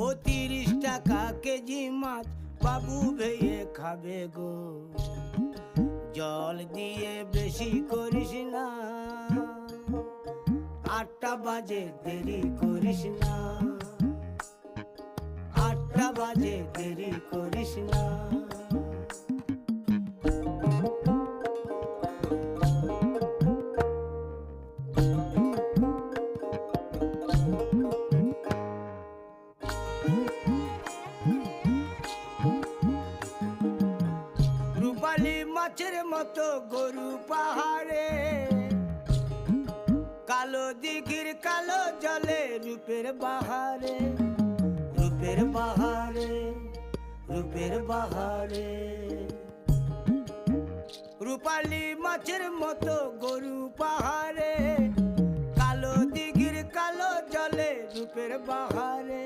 ও 30 টাকা কেজি মাছ বাবু ভেয়ে খাবে গো। জল দিয়ে বেশি করিস না, 8টা বাজে দেরি করিস না, 8টা বাজে দেরি করিস না। রূপালী মাছের মতো গরু পাহাড়ে, কালো দিঘির কালো জলে রূপের বাহারে, রূপের বাহারে, রূপের বাহারে। রূপালী মাছের মতো গরু পাহাড়ে, কালো দিঘির কালো জলে রূপের বাহারে।